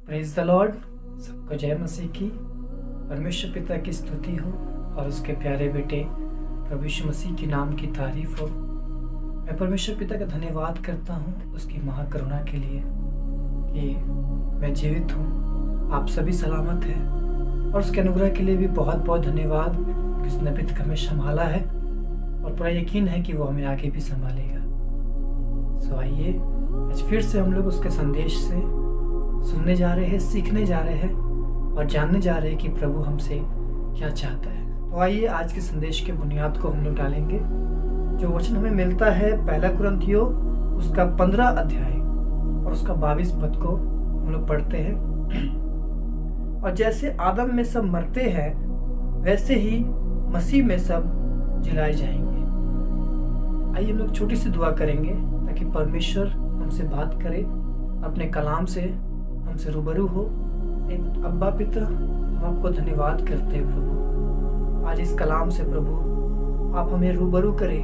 Praise the Lord. सबको जय मसीह की। परमेश्वर पिता की स्तुति हो और उसके प्यारे बेटे प्रभु यीशु मसीह के नाम की तारीफ हो। मैं परमेश्वर पिता का धन्यवाद करता हूँ उसकी महाकरुणा के लिए कि मैं जीवित हूँ, आप सभी सलामत हैं, और उसके अनुग्रह के लिए भी बहुत बहुत धन्यवाद कि उसने अभी तक हमें संभाला है और पूरा यकीन है कि वो हमें आगे भी संभालेगा। सो आइए आज फिर से हम लोग उसके संदेश से सुनने जा रहे हैं, सीखने जा रहे हैं और जानने जा रहे हैं कि प्रभु हमसे क्या चाहता है। तो आइए आज के संदेश के बुनियाद को हम लोग डालेंगे। जो वचन हमें मिलता है पहला कुरिन्थियों उसका 15 अध्याय और उसका 22 पद को हम लोग पढ़ते हैं। और जैसे आदम में सब मरते हैं वैसे ही मसीह में सब जिलाए जाएंगे। आइए हम लोग छोटी सी दुआ करेंगे ताकि परमेश्वर हमसे बात करे, अपने कलाम से हमसे रूबरू हो। अब्बा पिता, हम आपको धन्यवाद करते हैं प्रभु, आज इस कलाम से प्रभु आप हमें रूबरू करें,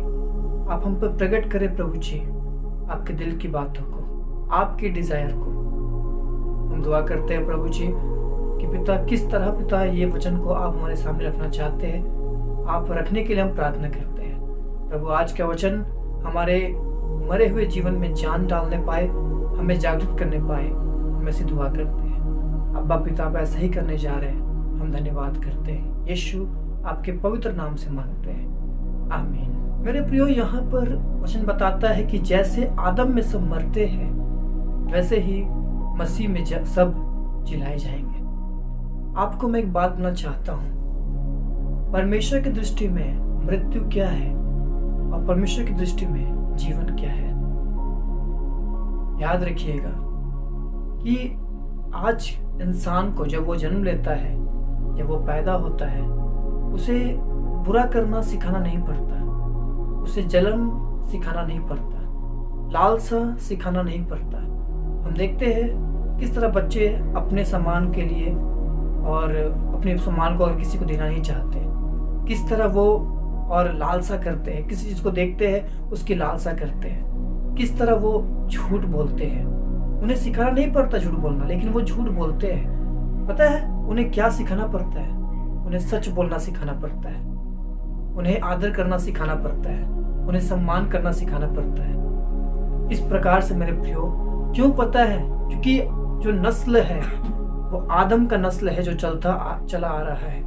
आप हम पर प्रकट करें प्रभु जी आपके दिल की बातों को, आपकी डिजायर को। हम दुआ करते हैं प्रभु जी कि पिता किस तरह पिता ये वचन को आप हमारे सामने रखना चाहते हैं, आप रखने के लिए हम प्रार्थना करते हैं प्रभु। आज का वचन हमारे मरे हुए जीवन में जान डालने पाए, हमें जागृत करने पाए, हम ऐसी दुआ करते हैं। अब्बा पिता आप ऐसा ही करने जा रहे हैं, हम धन्यवाद करते हैं। यीशु आपके पवित्र नाम से मांगते हैं, आमीन। मेरे प्रियो, यहाँ पर वचन बताता है कि जैसे आदम में सब मरते हैं वैसे ही मसीह में सब जिलाए जाएंगे। आपको मैं एक बात बोलना चाहता हूँ, परमेश्वर की दृष्टि में मृत्यु क्या है और परमेश्वर की दृष्टि में जीवन क्या है। याद रखिएगा कि आज इंसान को जब वो जन्म लेता है, जब वो पैदा होता है, उसे बुरा करना सिखाना नहीं पड़ता, उसे जलन सिखाना नहीं पड़ता, लालसा सिखाना नहीं पड़ता। हम देखते हैं किस तरह बच्चे अपने सम्मान के लिए और अपने सम्मान को अगर किसी को देना नहीं चाहते, किस तरह वो और लालसा करते हैं, किसी चीज को देखते हैं उसकी लालसा करते हैं, किस तरह वो झूठ बोलते हैं। उन्हें सिखाना नहीं पड़ता झूठ बोलना, लेकिन वो झूठ बोलते हैं। पता है उन्हें क्या सिखाना पड़ता है? उन्हें सच बोलना सिखाना पड़ता है, उन्हें आदर करना सिखाना पड़ता है, उन्हें सम्मान करना सिखाना पड़ता है। इस प्रकार से मेरे प्रियो, क्यों पता है? क्योंकि जो नस्ल है वो आदम का नस्ल है जो चला आ रहा है।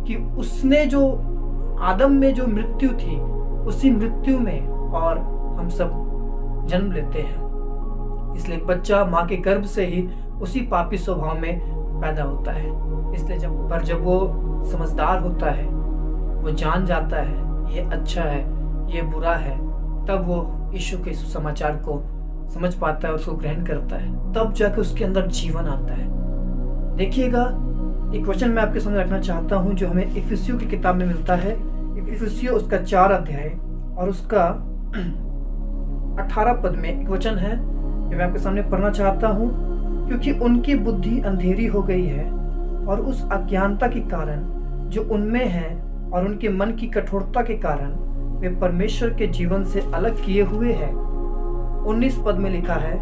कि उसने जो आदम में जो मृत्यु थी, उसी मृत्यु में और हम सब जन्म लेते हैं। इसलिए बच्चा माँ के गर्भ से ही उसी पापी स्वभाव में पैदा होता है। इसलिए जब वो समझदार होता है, वो जान जाता है ये अच्छा है ये बुरा है, तब वो यीशु के सुसमाचार को समझ पाता है, उसको ग्रहण करता है, तब जाकर उसके अंदर जीवन आता है। देखिएगा, एक वचन मैं आपके सामने रखना चाहता हूँ जो हमें इफिसियों की किताब में मिलता है। इफिसियों उसका 4 अध्याय और उसका 18 पद में एक वचन है जो मैं आपके सामने पढ़ना चाहता हूँ। क्योंकि उनकी बुद्धि अंधेरी हो गई है और उस अज्ञानता के कारण जो उनमें है और उनके मन की कठोरता के कारण वे परमेश्वर के जीवन से अलग किए हुए हैं। 19 पद में लिखा है,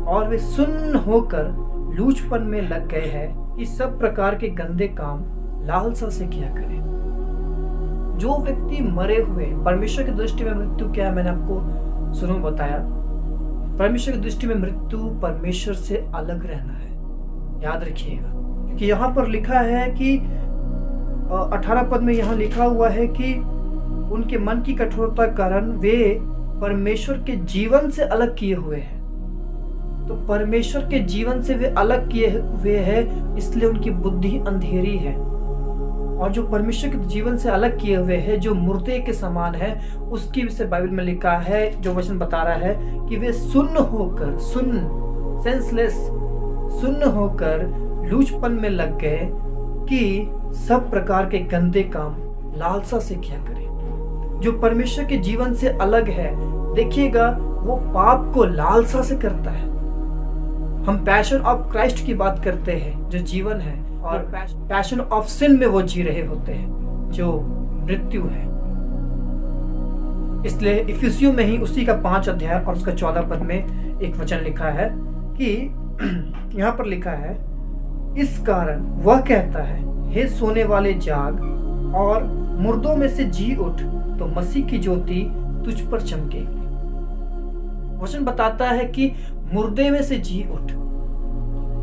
और वे सुन्न होकर लूचपन में लग गए हैं कि सब प्रकार के गंदे काम लालसा से किया करें। जो व्यक्ति मरे हुए, परमेश्वर की दृष्टि में मृत्यु क्या है मैंने आपको शुरू में बताया। परमेश्वर की दृष्टि में मृत्यु परमेश्वर से अलग रहना है। याद रखिएगा, क्योंकि यहाँ पर लिखा है कि 18 पद में यहाँ लिखा हुआ है कि उनके मन की कठोरता के कारण वे परमेश्वर के जीवन से अलग किए हुए हैं। तो परमेश्वर के जीवन से वे अलग किए हुए हैं, इसलिए उनकी बुद्धि अंधेरी है। और जो परमेश्वर के जीवन से अलग किए हुए हैं, जो मुर्दे के समान है, उसकी विषय बाइबल में लिखा है, जो वचन बता रहा है कि वे सुन्न होकर, सुन्न होकर लूचपन में लग गए कि सब प्रकार के गंदे काम लालसा से किया करें। जो परमेश्वर के जीवन से अलग है, देखिएगा, वो पाप को लालसा से करता है। हम पैशन ऑफ क्राइस्ट की बात करते हैं जो जीवन है, और पैशन ऑफ सिन में वो जी रहे होते हैं जो मृत्यु है। इसलिए इफिसियों में ही उसी का 5 अध्याय और उसका 14 पद में एक वचन लिखा है कि यहाँ पर लिखा है, इस कारण वह कहता है, हे सोने वाले जाग और मुर्दों में से जी उठ, तो मसीह की ज्योति तुझ पर चमकेगी। वचन बताता है कि मुर्दे में से जी उठ,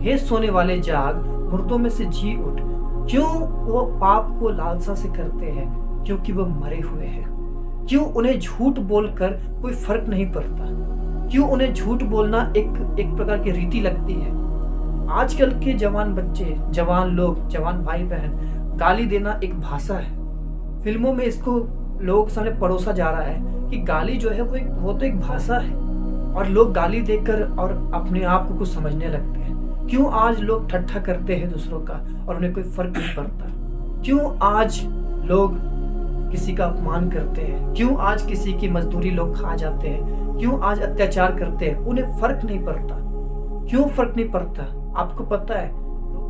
हे सोने वाले जाग, मुर्दों में से जी उठ। क्यों वो पाप को लालसा से करते हैं? क्योंकि वो मरे हुए हैं। क्यों उन्हें झूठ बोलकर कोई फर्क नहीं पड़ता? क्यों उन्हें झूठ बोलना एक प्रकार की रीति लगती है? आजकल के जवान बच्चे, जवान लोग, जवान भाई बहन, गाली देना एक भाषा है। फिल्मों में इसको लोग सामने परोसा जा रहा है कि गाली जो है वो तो एक भाषा है, और लोग गाली देकर और अपने आप को कुछ समझने लगते हैं। क्यों आज लोग ठट्ठा करते हैं दूसरों का और उन्हें कोई फर्क नहीं पड़ता? क्यों आज लोग किसी का अपमान करते हैं? क्यों आज किसी की मजदूरी लोग खा जाते हैं? क्यों आज अत्याचार करते हैं? उन्हें फर्क नहीं पड़ता। क्यों फर्क नहीं पड़ता? आपको पता है,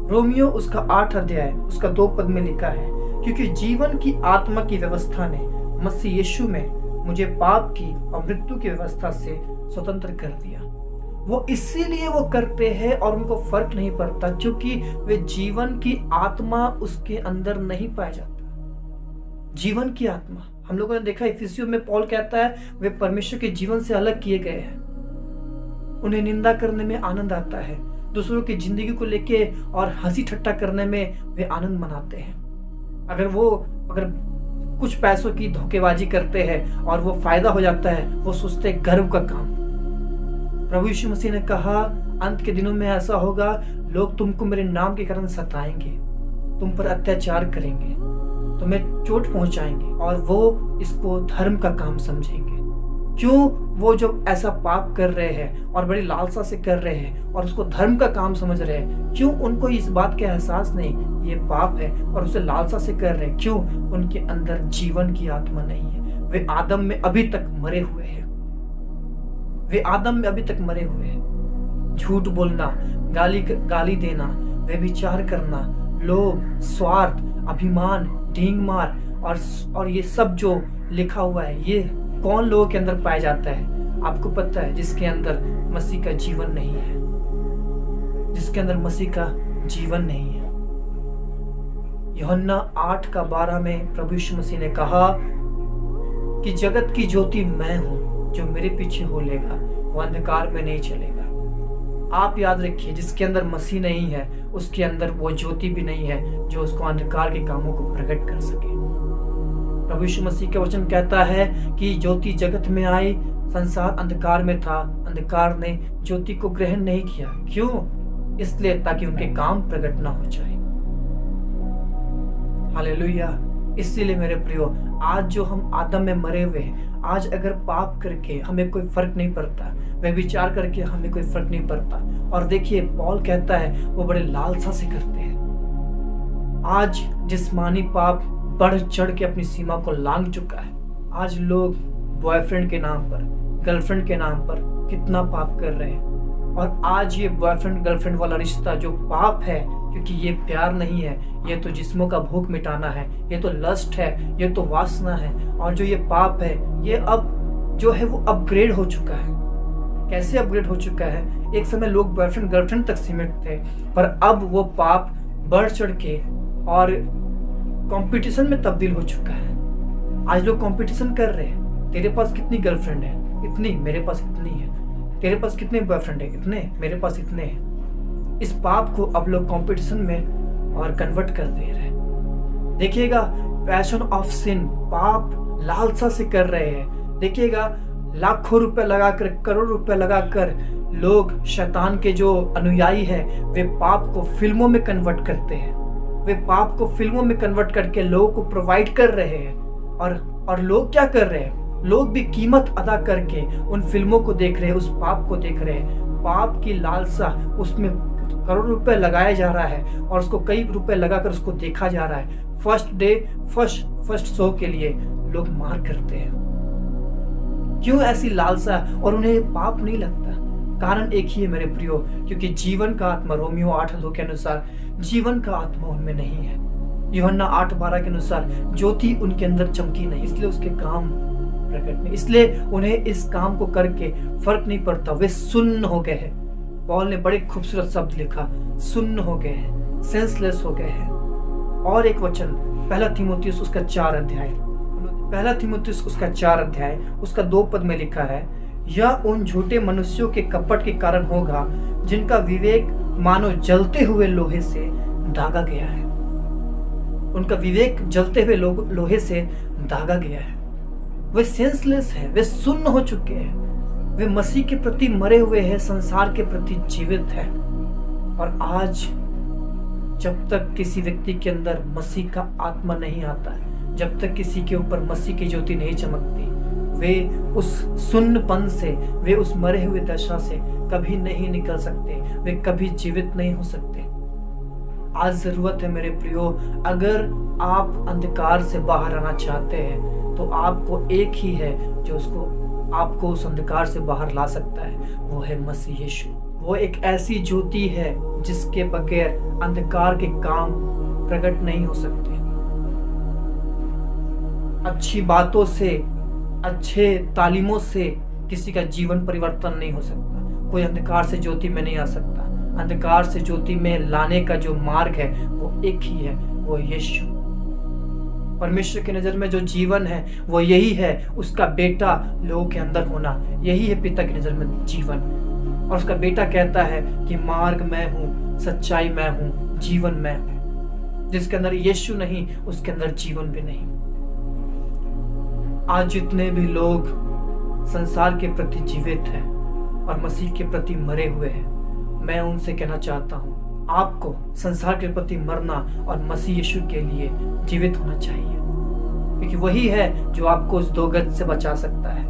रोमियो उसका 8 अध्याय उसका 2 पद में लिखा है, क्योंकि जीवन की आत्मा की व्यवस्था ने मसीह यीशु में मुझे पाप की और मृत्यु की व्यवस्था से स्वतंत्र कर दिया। वो इसीलिए वो करते हैं और उनको फर्क नहीं पड़ता, क्योंकि वे जीवन की आत्मा उसके अंदर नहीं पाया जाता। जीवन की आत्मा, हम लोगों ने देखा इफिसियों में पौल कहता है, वे परमेश्वर के जीवन से अलग किए गए हैं। उन्हें निंदा करने में आनंद आता है, दूसरों की जिंदगी को लेके और हंसी ठट्टा करने में वे आनंद मनाते हैं। अगर कुछ पैसों की धोखेबाजी करते हैं और वो फायदा हो जाता है, वो सोचते हैं गर्व का काम। प्रभु यीशु मसीह ने कहा, अंत के दिनों में ऐसा होगा, लोग तुमको मेरे नाम के कारण सताएंगे, तुम पर अत्याचार करेंगे, तुम्हें चोट पहुंचाएंगे, और वो इसको धर्म का काम समझेंगे। क्यों? वो जो ऐसा पाप कर रहे हैं और बड़ी लालसा से कर रहे हैं और उसको धर्म का काम समझ रहे हैं, क्यों उनको इस बात का एहसास नहीं ये पाप है और उसे लालसा से कर रहे हैं? क्यों? उनके अंदर जीवन की आत्मा नहीं है। वे आदम में अभी तक मरे हुए हैं। वे आदम में अभी तक मरे हुए हैं। झूठ बोलना, गाली देना, व्यभिचार करना, लोभ, स्वार्थ, अभिमान, ढींग मार और ये सब जो लिखा हुआ है, ये कौन लोगों के अंदर पाया जाता है? आपको पता है, जिसके अंदर मसीह का जीवन नहीं है, जिसके अंदर मसीह का जीवन नहीं है। यूहन्ना 8:12 में प्रभु यीशु मसीह ने कहा कि जगत की ज्योति मैं हूं, जो मेरे पीछे हो लेगा वो अंधकार में नहीं चलेगा। आप याद रखिए, जिसके अंदर मसीह नहीं है उसके अंदर वो ज्योति भी नहीं है जो उसको अंधकार के कामों को प्रकट कर सके। प्रभु यीशु मसीह का वचन कहता है कि ज्योति जगत में आई, संसार अंधकार में था, अंधकार ने ज्योति को ग्रहण नहीं किया। क्यों? इसलिए ताकि उनके काम प्रकट ना हो जाए। हालेलुया। इसीलिए मेरे प्रियो, आज जो हम आदम में मरे हुए हैं, आज अगर पाप करके हमें कोई फर्क नहीं पड़ता, व्यभिचार करके हमें कोई फर्क नहीं पड़ता। और देखिए, पौल कहता है वो बड़े लालसा से करते हैं। आज जिस्मानी पाप बढ़ चढ़ के अपनी सीमा को लांघ चुका है। आज लोग बॉयफ्रेंड के नाम पर, गर्लफ्रेंड के नाम पर कितना पाप कर रहे हैं। और आज ये बॉयफ्रेंड गर्लफ्रेंड वाला रिश्ता जो पाप है, क्योंकि ये प्यार नहीं है, ये तो जिस्मों का भूख मिटाना है, ये तो लस्ट है, ये तो वासना है। और जो ये पाप है, ये अब जो है वो अपग्रेड हो चुका है। कैसे अपग्रेड हो चुका है? एक समय लोग बॉयफ्रेंड गर्लफ्रेंड तक सीमित थे, पर अब वो पाप बढ़ चढ़ के और कंपटीशन में तब्दील हो चुका है। आज लोग कंपटीशन कर रहे हैं, तेरे पास कितनी गर्लफ्रेंड है? इतनी, मेरे पास इतनी है। तेरे पास कितने बॉयफ्रेंड है? इतने, मेरे पास इतने हैं। इस पाप को अब लोग कंपटीशन में और कन्वर्ट कर दे रहे हैं। देखिएगा, पैशन ऑफ सिन, पाप लालसा से कर रहे हैं। देखिएगा, लाखों रुपए लगाकर, करोड़ रुपए लगाकर लोग, शैतान के जो अनुयायी है, वे पाप को फिल्मों में कन्वर्ट करते हैं। वे पाप को फिल्मों में कन्वर्ट करके लोगों को प्रोवाइड कर रहे हैं। और लोग क्या कर रहे हैं? लोग भी कीमत अदा करके उन फिल्मों को देख रहे हैं, उस पाप को देख रहे हैं। पाप की लालसा, उसमें करोड़ रुपए लगाया जा रहा है और उसको कई रुपए लगाकर उसको देखा जा रहा है। फर्स्ट शो के लिए लोग मार करते हैं। क्यों ऐसी लालसा? और उन्हें पाप नहीं लगता। कारण एक ही है मेरे प्रियो, क्योंकि जीवन का आत्मा, रोमियो 8:2 के अनुसार, जीवन का आत्मा उनमें नहीं है। यूहन्ना 8:12 के अनुसार ज्योति उनके अंदर चमकी नहीं, इसलिए उसके काम प्रकट नहीं। इसलिए उन्हें इस काम को करके फर्क नहीं पड़ता। वे सुन्न हो गए हैं। पॉल ने बड़े खूबसूरत शब्द लिखा, सुन्न हो गए हैं, सेंसलेस हो गए हैं। और एक वचन पहला तीमुथियुस उसका 4 अध्याय उसका 2 पद में लिखा है, यह उन झूठे मनुष्यों के कपट के कारण होगा जिनका विवेक मानो जलते हुए लोहे से दागा गया है। उनका विवेक जलते हुए लोहे से दागा गया है। वे सेंसलेस है, वे सुन्न हो चुके हैं, वे मसीह के प्रति मरे हुए हैं, संसार के प्रति जीवित है। और आज जब तक किसी व्यक्ति के अंदर मसीह का आत्मा नहीं आता है, जब तक किसी के ऊपर मसीह की ज्योति नहीं चमकती, वे उस सुन्नपन से, वे उस मरे हुए दशा से कभी नहीं निकल सकते, वे कभी जीवित नहीं हो सकते। आज जरूरत है मेरे प्रियो, अगर आप अंधकार से बाहर आना चाहते हैं तो आपको एक ही है जो आपको उस अंधकार से बाहर ला सकता है, वो है मसीह यीशु। वो एक ऐसी ज्योति है जिसके बगैर अंधकार के काम प्रकट नहीं हो सकते। अच्छी बातों से, अच्छे तालीमों से किसी का जीवन परिवर्तन नहीं हो सकता। कोई अंधकार से ज्योति में नहीं आ सकता। अंधकार से ज्योति में लाने का जो मार्ग है वो एक ही है, वो यीशु। परमेश्वर की नजर में जो जीवन है वो यही है, उसका बेटा लोगों के अंदर होना, यही है पिता की नजर में जीवन। और उसका बेटा कहता है कि मार्ग मैं हूं, सच्चाई मैं हूं, जीवन मैं हूं। जिसके अंदर यीशु नहीं, उसके अंदर जीवन भी नहीं। आज जितने भी लोग संसार के प्रति जीवित हैं और मसीह के प्रति मरे हुए हैं, मैं उनसे कहना चाहता हूं, आपको संसार के प्रति मरना और मसीह यीशु के लिए जीवित होना चाहिए। क्योंकि वही है जो आपको उस दोगत से बचा सकता है,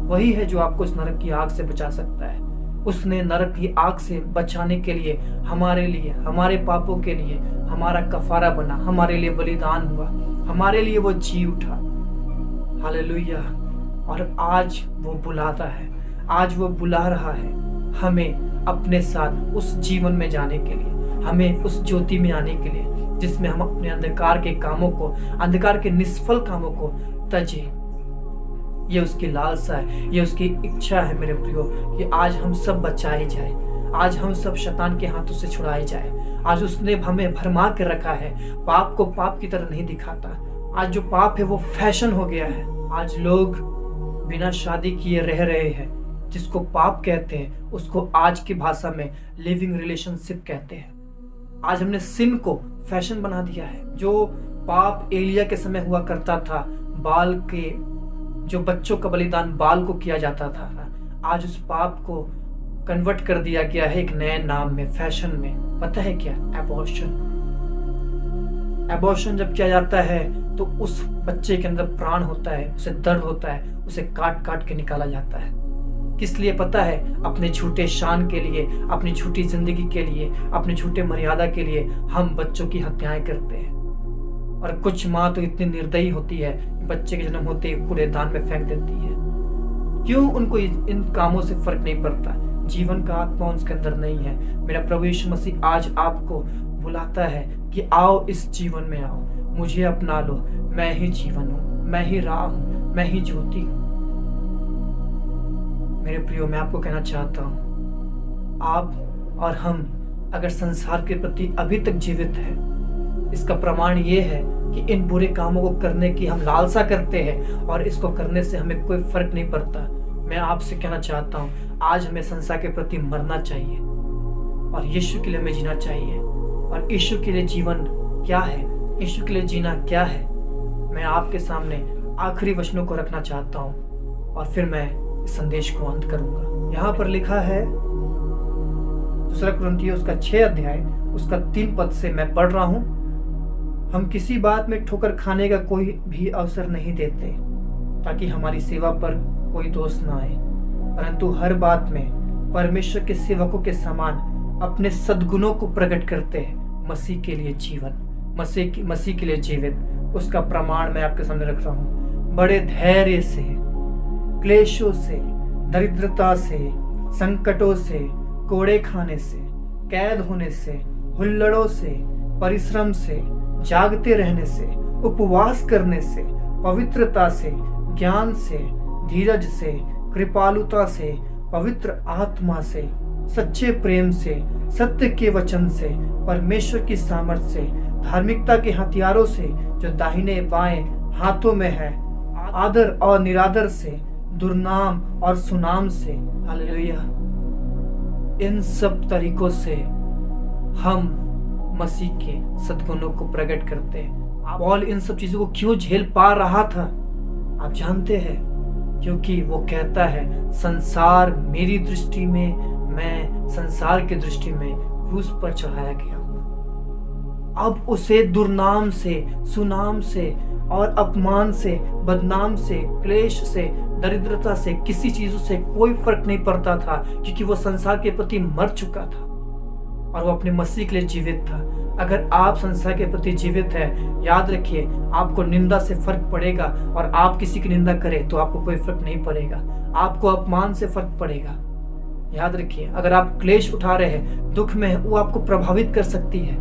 वही है जो आपको उस नरक की आग से बचा सकता है। उसने नरक की आग से बचाने के लिए हमारे लिए, हमारे पापों के लिए हमारा कफारा बना, हमारे लिए बलिदान हुआ, हमारे लिए वो जी उठा। हालेलुया। और आज वो बुलाता है, आज वो बुला रहा है हमें अपने साथ उस जीवन में जाने के लिए, हमें उस ज्योति में आने के लिए, जिसमें हम अपने अंधकार के कामों को, अंधकार के निष्फल कामों को तजे। ये उसकी लालसा है, ये उसकी इच्छा है मेरे प्रियो, कि आज हम सब बचाए जाए, आज हम सब शैतान के हाथों से छुड़ाए जाए। आज उसने हमें भरमा के रखा है, पाप को पाप की तरह नहीं दिखाता। आज जो पाप है वो फैशन हो गया है। आज लोग बिना शादी किए रह रहे हैं, जिसको पाप कहते हैं उसको आज की भाषा में लिविंग रिलेशनशिप कहते हैं। आज हमने सिन को फैशन बना दिया है। जो पाप एलिया के समय हुआ करता था, बाल के जो बच्चों का बलिदान बाल को किया जाता था, आज उस पाप को कन्वर्ट कर दिया गया है एक नए नाम में, फैशन में। पता है क्या? एबॉर्शन। एबॉर्शन जब किया जाता है तो उस बच्चे के अंदर प्राण होता है, उसे दर्द होता है, उसे काट काट के निकाला जाता है। किस लिए पता है? अपने झूठे शान के लिए, अपनी झूठी जिंदगी के लिए, अपने झूठे मर्यादा के लिए हम बच्चों की हत्याएं करते हैं। और कुछ माँ तो इतनी निर्दयी होती है कि बच्चे के जन्म होते ही कूड़ेदान में फेंक देती है। क्यों? उनको इन कामों से फर्क नहीं पड़ता। जीवन का आत्मा उसके अंदर नहीं है। मेरा प्रभु यीशु मसीह आज आपको बुलाता है कि आओ, इस जीवन में आओ, मुझे अपना लो। मैं ही जीवन हूँ, मैं ही राह हूँ, मैं ही ज्योति हूँ। मेरे प्रियो, मैं आपको कहना चाहता हूँ, आप और हम अगर संसार के प्रति अभी तक जीवित हैं, इसका प्रमाण ये है कि इन बुरे कामों को करने की हम लालसा करते हैं और इसको करने से हमें कोई फर्क नहीं पड़ता। मैं आपसे कहना चाहता हूँ, आज हमें संसार के प्रति मरना चाहिए और यीशु के लिए हमें जीना चाहिए। और यीशु के लिए जीवन क्या है, यीशु के लिए जीना क्या है, मैं आपके सामने आखिरी वचनों को रखना चाहता हूँ और फिर मैं इस संदेश को अंत करूंगा। यहाँ पर लिखा है 2 कुरिन्थियों उसका 6 अध्याय उसका 3 पद से मैं पढ़ रहा हूँ। हम किसी बात में ठोकर खाने का कोई भी अवसर नहीं देते ताकि हमारी सेवा पर कोई दोष ना आए, परंतु हर बात में परमेश्वर के सेवकों के समान अपने सद्गुणों को प्रकट करते हैं। मसीह के लिए जीवन, मसीह के लिए जीवित, उसका प्रमाण मैं आपके सामने रख रहा हूँ। बड़े धैर्य से, क्लेशों से, दरिद्रता से, संकटों से, कोड़े खाने से, कैद होने से, हुल्लड़ों से, परिश्रम से, जागते रहने से, उपवास करने से, पवित्रता से, ज्ञान से, धीरज से, कृपालुता से, पवित्र आत्मा से, सच्चे प्रेम से, सत्य के वचन से, परमेश्वर की सामर्थ्य से, धार्मिकता के हथियारों से जो दाहिने बाएं हाथों में है, आदर और निरादर से, दुर्नाम और सुनाम से। हालेलुया। इन सब तरीकों से हम मसीह के सद्गुणों को प्रकट करते हैं। पौल इन सब चीजों को क्यों झेल पा रहा था आप जानते हैं? क्योंकि वो कहता है संसार मेरी दृष्टि में, मैं संसार की दृष्टि में क्रूस पर चढ़ाया गया हूं। अब उसे दुर्नाम से, सुनाम से और अपमान से, बदनाम से, क्लेश से, दरिद्रता से, किसी चीजों से कोई फर्क नहीं पड़ता था, क्योंकि वो संसार के प्रति मर चुका था और वो अपने मसीह के लिए जीवित था। अगर आप संसार के प्रति जीवित है, याद रखिए आपको निंदा से फर्क पड़ेगा, और आप किसी की निंदा करें तो आपको कोई फर्क नहीं पड़ेगा, आपको अपमान से फर्क पड़ेगा। याद रखिए, अगर आप क्लेश उठा रहे हैं, दुख में है, वो आपको प्रभावित कर सकती है।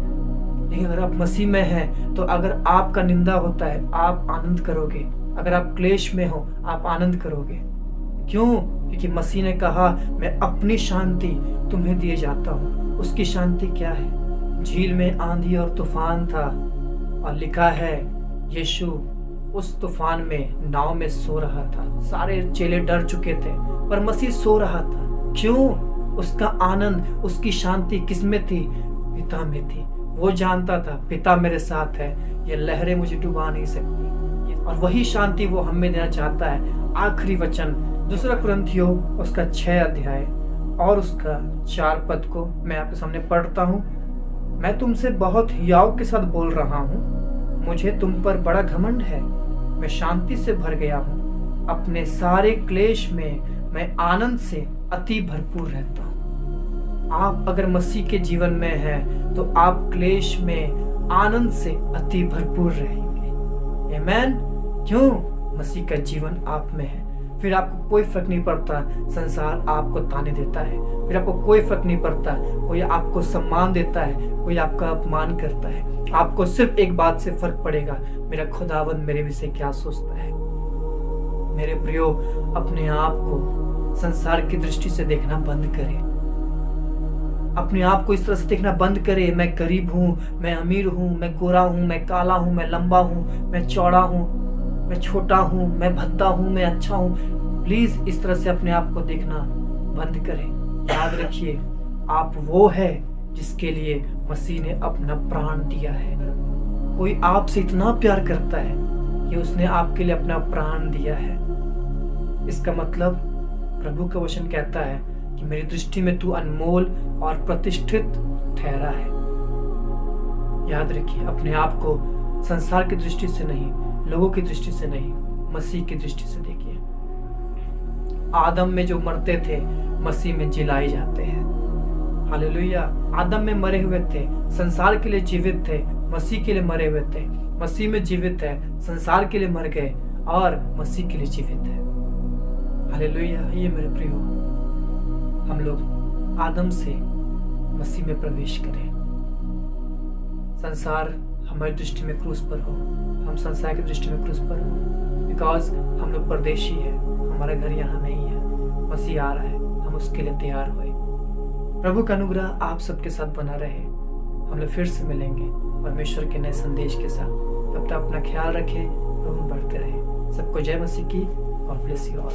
लेकिन अगर आप मसीह में हैं तो अगर आपका निंदा होता है आप आनंद करोगे, अगर आप क्लेश में हो आप आनंद करोगे। क्यों? क्योंकि मसीह ने कहा मैं अपनी शांति तुम्हें दिए जाता हूँ। उसकी शांति क्या है? झील में आंधी और तूफान था और लिखा है यीशु उस तूफान में नाव में सो रहा था। सारे चेले डर चुके थे पर मसीह सो रहा था। क्यों? उसका आनंद, उसकी शांति किसमें थी? पिता में थी। वो जानता था पिता मेरे साथ है, ये लहरें मुझे डुबा नहीं सकती, और वही शांति वो हमें देना चाहता है। आखिरी वचन 2 कुरिन्थियों उसका 6 अध्याय और उसका 4 पद को मैं आपके सामने पढ़ता हूँ। मैं तुमसे बहुत हियाव के साथ बोल रहा हूँ, मुझे तुम पर बड़ा घमंड है। मैं शांति से भर गया हूँ, अपने सारे क्लेश में मैं आनंद से अति भरपूर रहता हूँ। आप अगर मसीह के जीवन में हैं तो आप क्लेश में आनंद से अति भरपूर रहेंगे। आमीन। क्यों? मसीह का जीवन आप में है। फिर आपको कोई फर्क नहीं पड़ता संसार आपको ताने देता है, फिर आपको कोई फर्क नहीं पड़ता कोई आपको सम्मान देता है, कोई आपका अपमान करता है। आपको सिर्फ एक बात से फर्क पड़ेगा, मेरा खुदावंद मेरे विषय क्या सोचता है। मेरे प्रियो, अपने आप को संसार की दृष्टि से देखना बंद करें। अपने आप को इस तरह से देखना बंद करें, मैं गरीब हूँ, मैं अमीर हूँ, मैं गोरा हूँ, मैं काला हूँ, मैं लंबा हूँ, मैं चौड़ा हूँ, मैं छोटा हूँ, मैं भद्दा हूँ, मैं अच्छा हूँ। प्लीज इस तरह से अपने आप को देखना बंद करें। याद रखिए आप वो है जिसके लिए मसीह ने अपना प्राण दिया है। कोई आपसे इतना प्यार करता है कि उसने आपके लिए अपना प्राण दिया है। इसका मतलब प्रभु का वचन कहता है कि मेरी दृष्टि में तू अनमोल और प्रतिष्ठित ठहरा है। याद रखिए अपने आप को संसार की दृष्टि से नहीं, लोगों की दृष्टि से नहीं, मसीह की दृष्टि से देखिए। आदम में जो मरते थे मसीह में जिलाए जाते हैं। हालेलुया। आदम में मरे हुए थे, संसार के लिए जीवित थे, मसीह के लिए मरे हुए थे। मसीह में जीवित है, संसार के लिए मर गए और मसीह के लिए जीवित है। हालेलुया। ये मेरे प्रियो, हम लोग आदम से मसीह में प्रवेश करें। संसार हमारी दृष्टि में क्रूस पर हो, हम संसार की दृष्टि में क्रूस पर हो, बिकॉज हम लोग परदेशी है, हमारा घर यहाँ नहीं है। मसीह आ रहा है, हम उसके लिए तैयार हुए। प्रभु का अनुग्रह आप सबके साथ बना रहे। हम लोग फिर से मिलेंगे परमेश्वर के नए संदेश के साथ। तब तक अपना ख्याल रखें, प्रभु बढ़ते रहे। सबको जय मसीह की और ब्लेस यू ऑल।